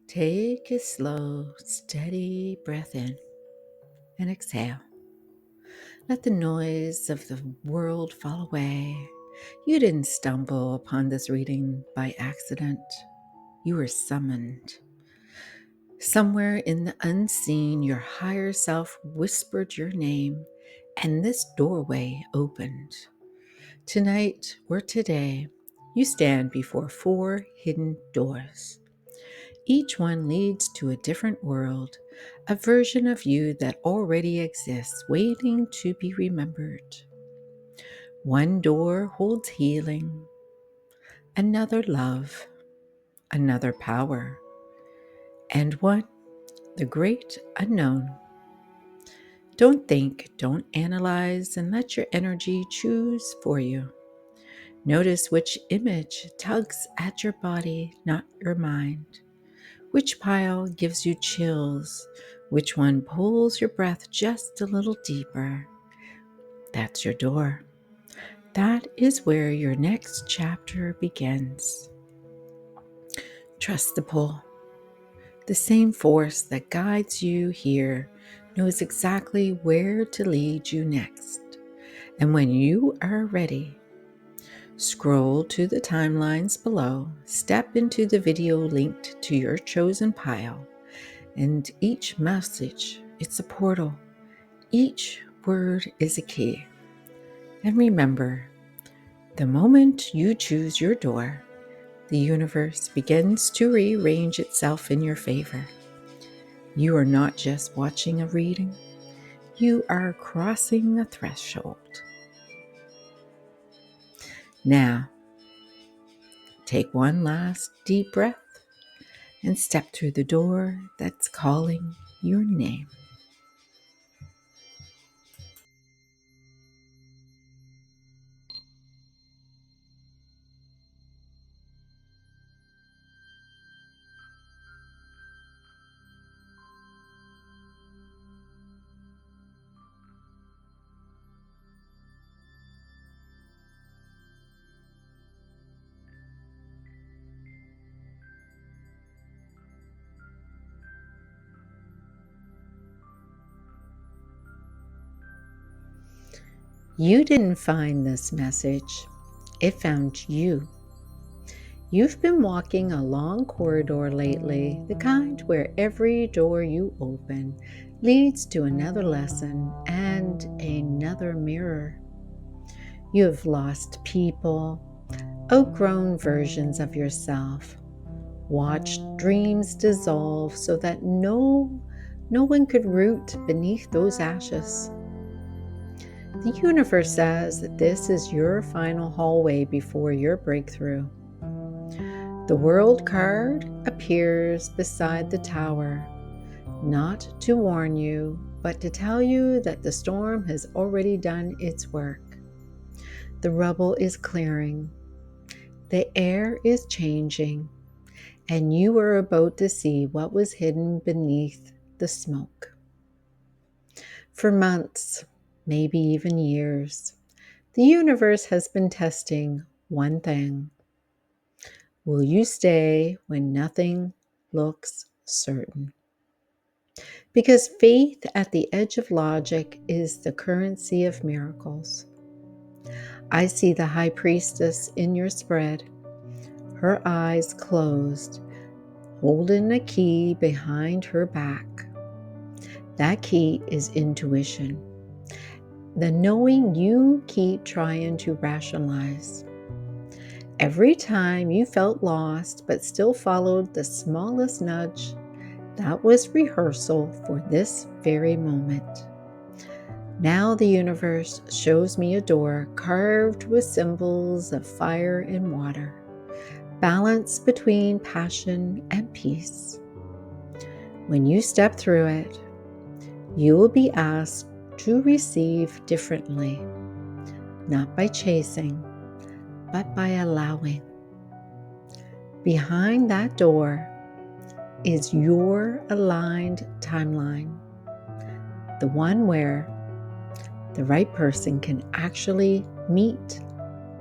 Take a slow, steady breath in and exhale. Let the noise of the world fall away. You didn't stumble upon this reading by accident. You were summoned. Somewhere in the unseen, your higher self whispered your name, and this doorway opened. Tonight or today, you stand before 4 hidden doors. Each one leads to a different world, a version of you that already exists, waiting to be remembered. One door holds healing, another love, another power, and one, the great unknown. Don't think, don't analyze, and let your energy choose for you. Notice which image tugs at your body, not your mind. Which pile gives you chills? Which one pulls your breath just a little deeper? That's your door. That is where your next chapter begins. Trust the pull. The same force that guides you here knows exactly where to lead you next. And when you are ready, scroll to the timelines below, step into the video linked to your chosen pile, and each message, it's a portal. Each word is a key. And remember, the moment you choose your door, the universe begins to rearrange itself in your favor. You are not just watching a reading, you are crossing a threshold. Now, take one last deep breath and step through the door that's calling your name. You didn't find this message, it found you. You've been walking a long corridor lately, the kind where every door you open leads to another lesson and another mirror. You have lost people, outgrown versions of yourself, watched dreams dissolve so that no one could root beneath those ashes. The universe says that this is your final hallway before your breakthrough. The World card appears beside the tower, not to warn you, but to tell you that the storm has already done its work. The rubble is clearing, the air is changing, and you are about to see what was hidden beneath the smoke. For months, maybe even years, the universe has been testing one thing. Will you stay when nothing looks certain? Because faith at the edge of logic is the currency of miracles. I see the high priestess in your spread, her eyes closed, holding a key behind her back. That key is intuition, the knowing you keep trying to rationalize. Every time you felt lost but still followed the smallest nudge, that was rehearsal for this very moment. Now the universe shows me a door carved with symbols of fire and water, balance between passion and peace. When you step through it, you will be asked to receive differently, not by chasing, but by allowing. Behind that door is your aligned timeline, the one where the right person can actually meet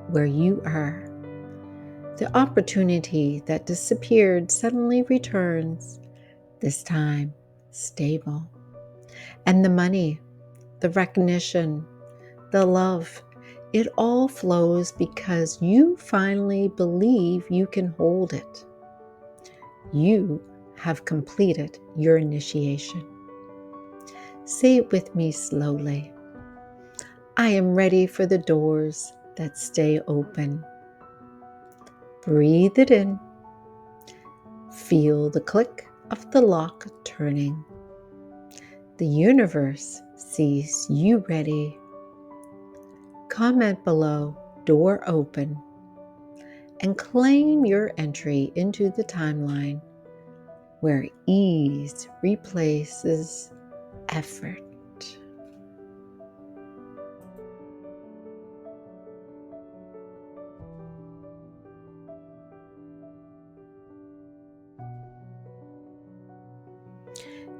where you are. The opportunity that disappeared suddenly returns, this time stable. And the money, the recognition, the love, it all flows because you finally believe you can hold it. You have completed your initiation. Say it with me slowly. I am ready for the doors that stay open. Breathe it in. Feel the click of the lock turning. The universe sees you ready. Comment below, door open, and claim your entry into the timeline where ease replaces effort.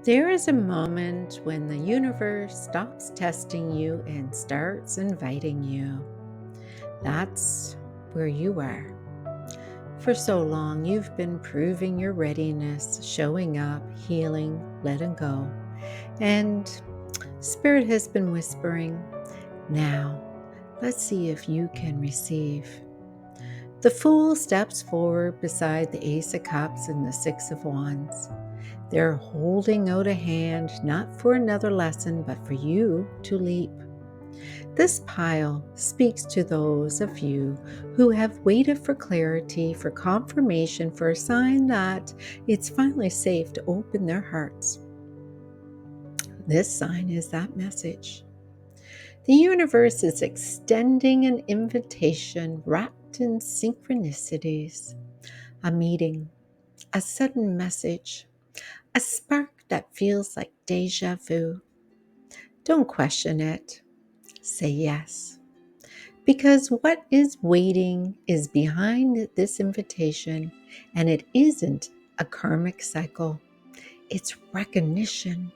There is a moment when the universe stops testing you and starts inviting you. That's where you are. For so long, you've been proving your readiness, showing up, healing, letting go. And Spirit has been whispering, now, let's see if you can receive. The Fool steps forward beside the Ace of Cups and the Six of Wands. They're holding out a hand, not for another lesson, but for you to leap. This pile speaks to those of you who have waited for clarity, for confirmation, for a sign that it's finally safe to open their hearts. This sign is that message. The universe is extending an invitation wrapped in synchronicities, a meeting, a sudden message, a spark that feels like deja vu. Don't question it. Say yes. Because what is waiting is behind this invitation, and it isn't a karmic cycle. It's recognition.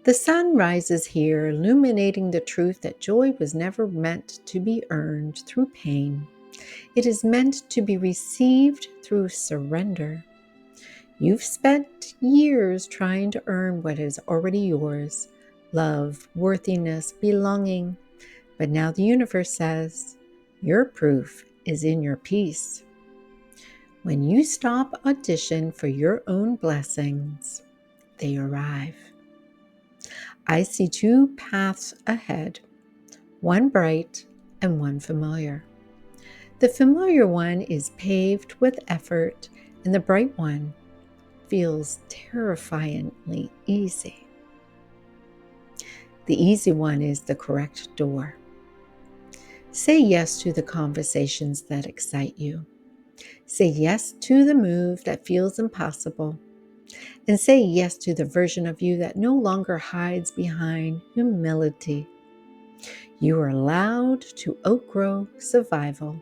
The sun rises here, illuminating the truth that joy was never meant to be earned through pain. It is meant to be received through surrender. You've spent years trying to earn what is already yours: love, worthiness, belonging. But now the universe says, your proof is in your peace. When you stop audition for your own blessings, they arrive. I see two paths ahead, one bright and one familiar. The familiar one is paved with effort, and the bright one feels terrifyingly easy. The easy one is the correct door. Say yes to the conversations that excite you. Say yes to the move that feels impossible. And say yes to the version of you that no longer hides behind humility. You are allowed to outgrow survival.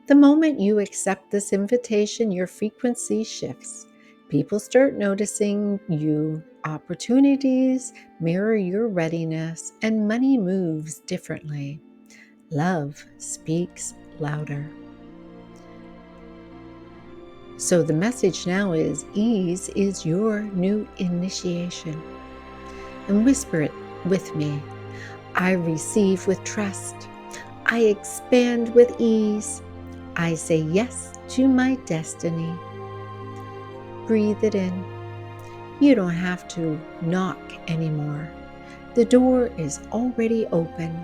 The moment you accept this invitation, your frequency shifts. People start noticing you. Opportunities mirror your readiness, and money moves differently. Love speaks louder. So the message now is ease is your new initiation. And whisper it with me. I receive with trust. I expand with ease. I say yes to my destiny. Breathe it in. You don't have to knock anymore. The door is already open.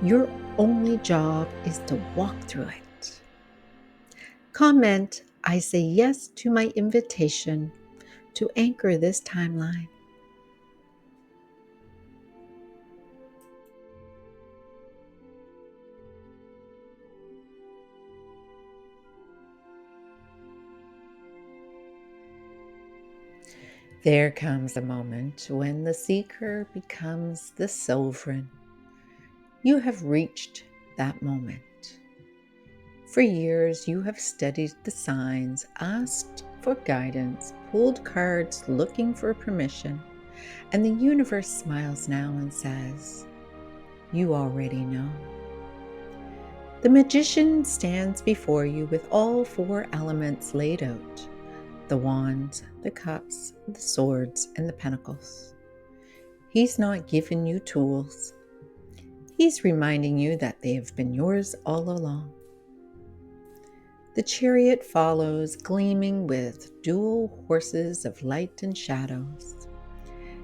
Your only job is to walk through it. Comment, I say yes to my invitation to anchor this timeline. There comes a moment when the seeker becomes the sovereign. You have reached that moment. For years, you have studied the signs, asked for guidance, pulled cards looking for permission, and the universe smiles now and says, you already know. The magician stands before you with all four elements laid out: the wands, the cups, the swords, and the pentacles. He's not giving you tools. He's reminding you that they have been yours all along. The chariot follows, gleaming with dual horses of light and shadows.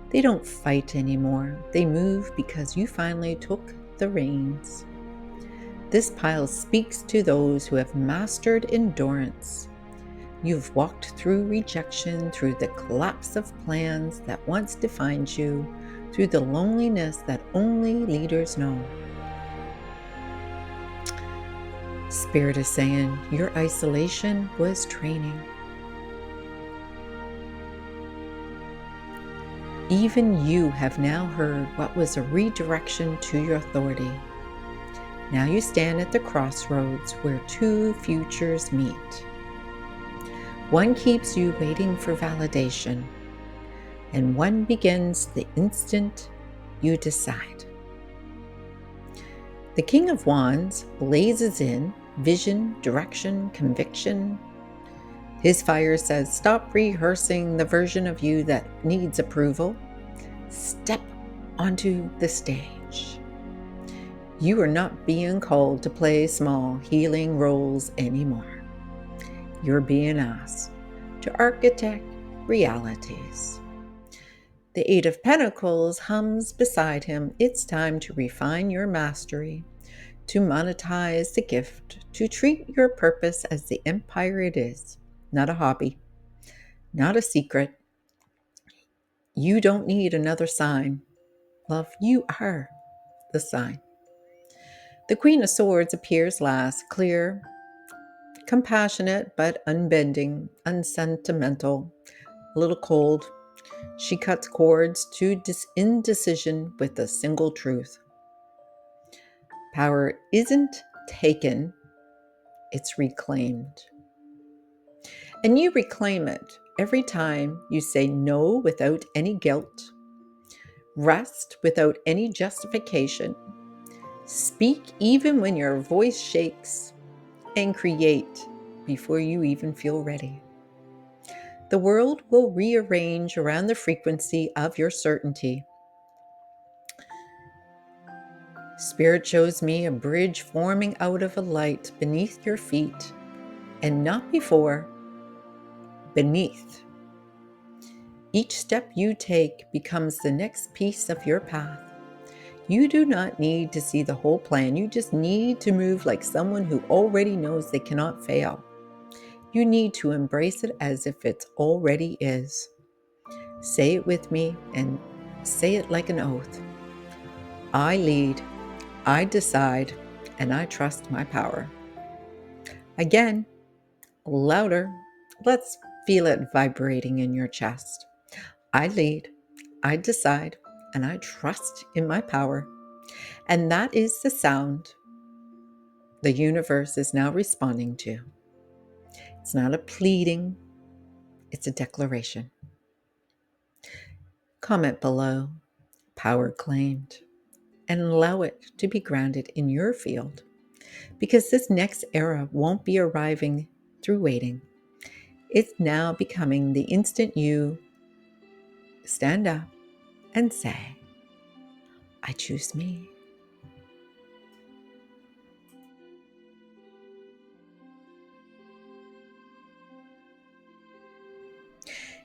They don't fight anymore. They move because you finally took the reins. This pile speaks to those who have mastered endurance. You've walked through rejection, through the collapse of plans that once defined you, through the loneliness that only leaders know. Spirit is saying your isolation was training. Even you have now heard what was a redirection to your authority. Now you stand at the crossroads where two futures meet. One keeps you waiting for validation, and one begins the instant you decide. The King of Wands blazes in, vision, direction, conviction. His fire says, stop rehearsing the version of you that needs approval. Step onto the stage. You are not being called to play small healing roles anymore. You're being asked to architect realities. The Eight of Pentacles hums beside him. It's time to refine your mastery, to monetize the gift, to treat your purpose as the empire it is, not a hobby, not a secret. You don't need another sign. Love, you are the sign. The Queen of Swords appears last, clear, compassionate, but unbending, unsentimental, a little cold. She cuts cords to indecision with a single truth. Power isn't taken, it's reclaimed. And you reclaim it every time you say no without any guilt, rest without any justification, speak even when your voice shakes, and create before you even feel ready. The world will rearrange around the frequency of your certainty. Spirit shows me a bridge forming out of a light beneath your feet, and not before, beneath. Each step you take becomes the next piece of your path. You do not need to see the whole plan. You just need to move like someone who already knows they cannot fail. You need to embrace it as if it already is. Say it with me and say it like an oath. I lead, I decide, and I trust my power. Again, louder. Let's feel it vibrating in your chest. I lead, I decide, and I trust in my power. And that is the sound the universe is now responding to. It's not a pleading, it's a declaration. Comment below, power claimed, and allow it to be grounded in your field, because this next era won't be arriving through waiting. It's now becoming the instant you stand up and say, I choose me.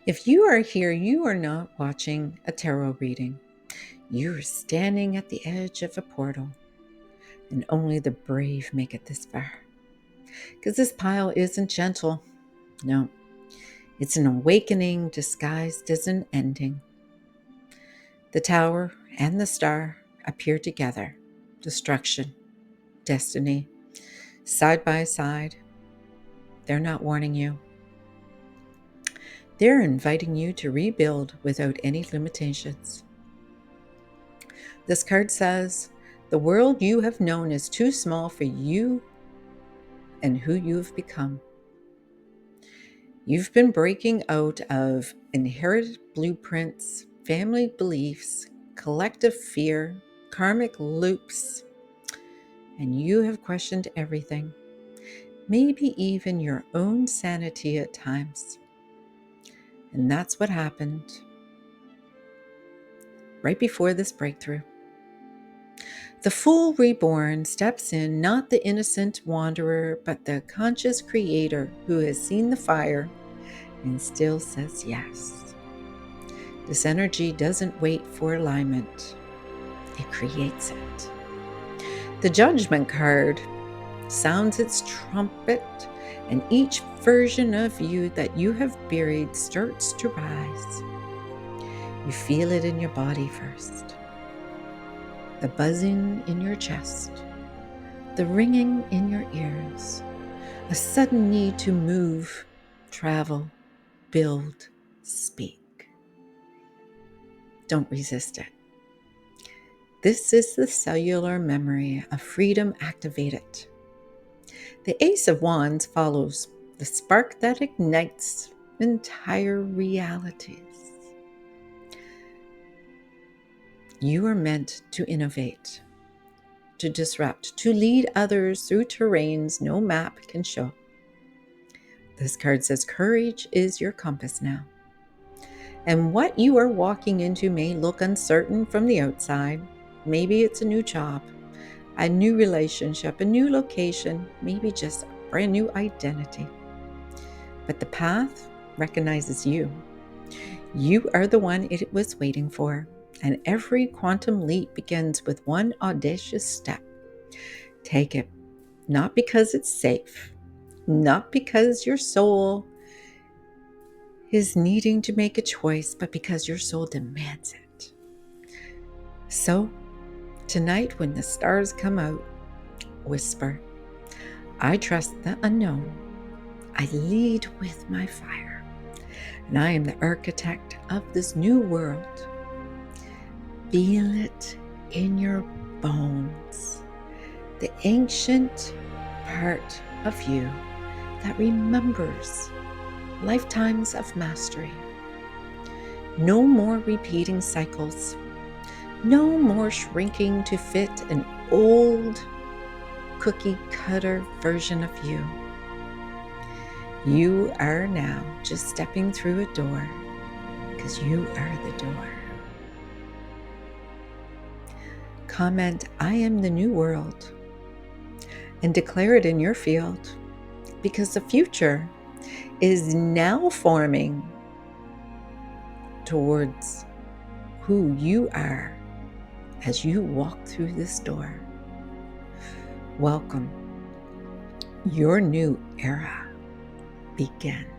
If you are here, you are not watching a tarot reading. You are standing at the edge of a portal, and only the brave make it this far. Because this pile isn't gentle. No, it's an awakening disguised as an ending. The tower and the star appear together. Destruction, destiny, side by side. They're not warning you. They're inviting you to rebuild without any limitations. This card says, the world you have known is too small for you and who you've become. You've been breaking out of inherited blueprints, family beliefs, collective fear, karmic loops. and you have questioned everything, maybe even your own sanity at times. And that's what happened right before this breakthrough. The full reborn steps in, not the innocent wanderer, but the conscious creator who has seen the fire and still says yes. This energy doesn't wait for alignment, it creates it. The judgment card sounds its trumpet, and each version of you that you have buried starts to rise. You feel it in your body first, the buzzing in your chest, the ringing in your ears, a sudden need to move, travel, build, speak. Don't resist it. This is the cellular memory of freedom activated. The Ace of Wands follows the spark that ignites entire realities. You are meant to innovate, to disrupt, to lead others through terrains no map can show. This card says courage is your compass now. And what you are walking into may look uncertain from the outside. Maybe it's a new job, a new relationship, a new location, maybe just a brand new identity. But the path recognizes you. You are the one it was waiting for, and every quantum leap begins with one audacious step. Take it, not because it's safe, not because your soul is needing to make a choice, but because your soul demands it. So, tonight when the stars come out, whisper, I trust the unknown. I lead with my fire, and I am the architect of this new world. Feel it in your bones, the ancient part of you that remembers lifetimes of mastery. No more repeating cycles, no more shrinking to fit an old cookie cutter version of you. You are now just stepping through a door because you are the door. Comment, I am the new world, and declare it in your field, because the future is now forming towards who you are as you walk through this door. Welcome. Your new era begins.